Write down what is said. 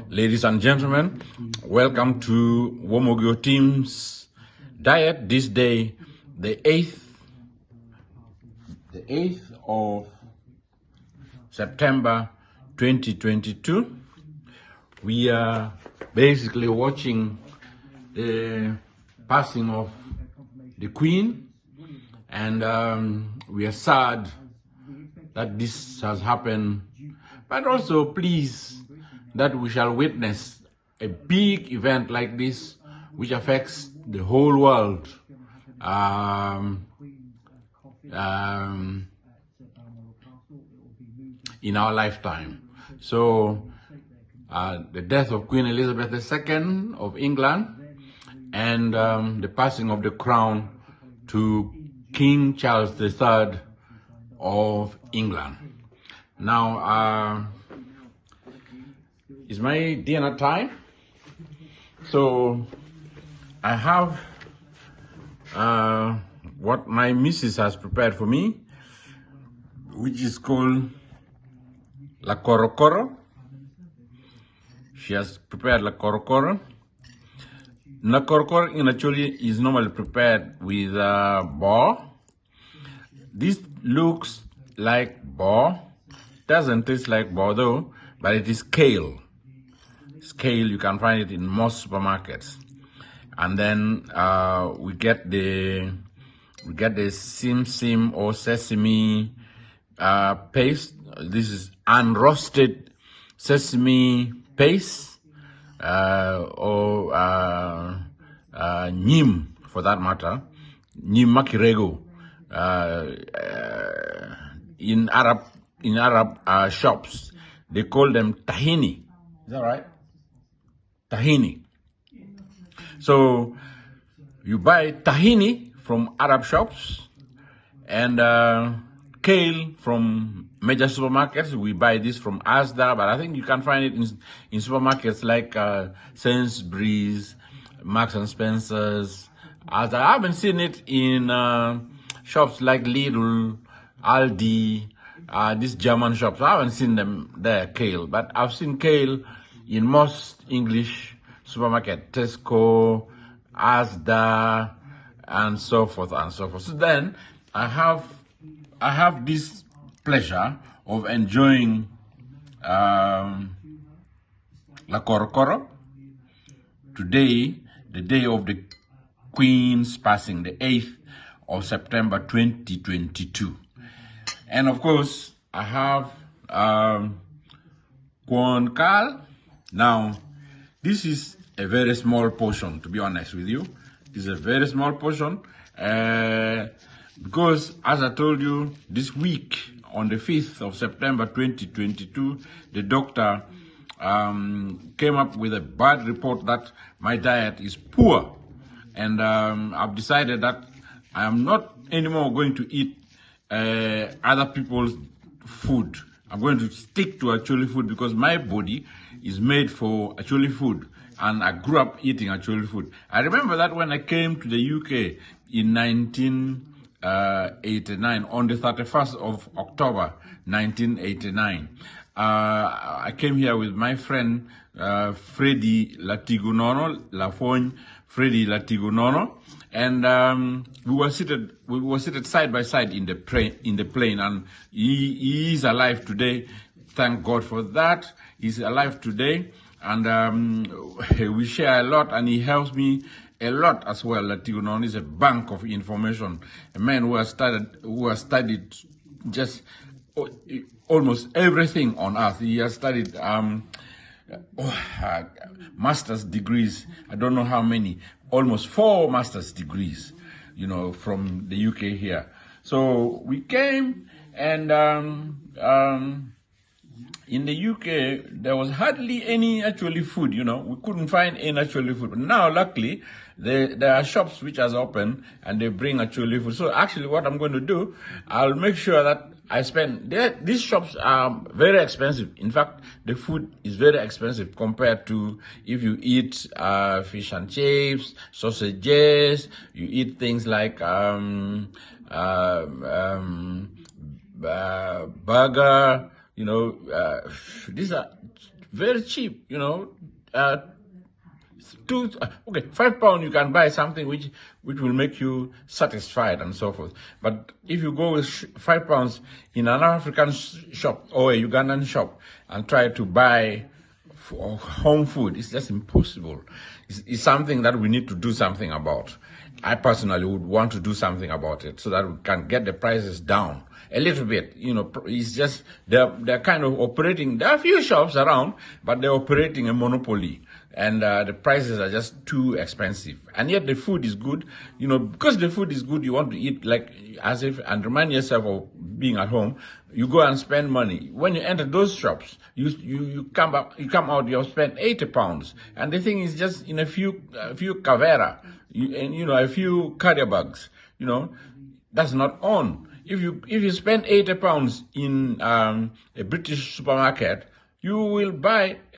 Ladies and gentlemen, welcome to Womogi Otim's diet this day, the 8th of September 2022. We are basically watching the passing of the Queen, and we are sad that this has happened, but also pleased that we shall witness a big event like this, which affects the whole world in our lifetime. So the death of Queen Elizabeth II of England, and the passing of the crown to King Charles III of England. Now, it's my dinner time, so I have what my missus has prepared for me, which is called Lakotokoto. She has prepared Lakotokoto. Lakotokoto actually is normally prepared with boar. This looks like boar, doesn't taste like boar though, but it is kale. Kale, you can find it in most supermarkets. And then we get the sim or sesame paste. This is unroasted sesame paste, or nyim for that matter, nyim makirego. In Arab shops, they call them tahini. Is that right? Tahini. So you buy tahini from Arab shops, and kale from major supermarkets. We buy this from Asda, but I think you can find it in supermarkets like Sainsbury's, Marks and Spencer's. Asda. I haven't seen it in shops like Lidl, Aldi, these German shops. I haven't seen them there, kale, but I've seen kale in most English supermarket, Tesco, Asda, and so forth and so forth. So then I have this pleasure of enjoying Lakotokoto today, the day of the Queen's passing, the 8th of September 2022. And of course, I have kwon. Now, this is a very small portion, to be honest with you. It's a very small portion because, as I told you, this week on the 5th of September 2022, the doctor came up with a bad report that my diet is poor. And I've decided that I am not anymore going to eat other people's food. I'm going to stick to actual food because my body is made for actual food, and I grew up eating actual food. I remember that when I came to the UK in 1989, on the 31st of October 1989, I came here with my friend Freddie Lafon Freddie Latigunono, and we were seated side by side in the plane, and he is alive today. Thank God for that. He's alive today, and we share a lot, and he helps me a lot as well. Latigunono is a bank of information, a man who has studied just almost everything on earth. He has studied master's degrees. I don't know how many, almost 4 master's degrees, from the UK here. So we came, and in the UK, there was hardly any actually food, we couldn't find any actually food. But now, luckily, there are shops which are open, and they bring actually food. So actually what I'm going to do, I'll make sure that these shops are very expensive. In fact, the food is very expensive compared to if you eat fish and chips, sausages, you eat things like burger, these are very cheap, £5 you can buy something which will make you satisfied and so forth. But if you go with £5 in an African shop or a Ugandan shop and try to buy home food, it's just impossible. It's something that we need to do something about. I personally would want to do something about it so that we can get the prices down a little bit. It's just they're kind of operating. There are a few shops around, but they're operating a monopoly, and the prices are just too expensive. And yet the food is good. Because the food is good, you want to eat like as if and remind yourself of being at home. You go and spend money. When you enter those shops, you come out, you have spent £80, and the thing is just in a few kavera, a few carrier bags. That's not on. If you spend £80 in a British supermarket, you will buy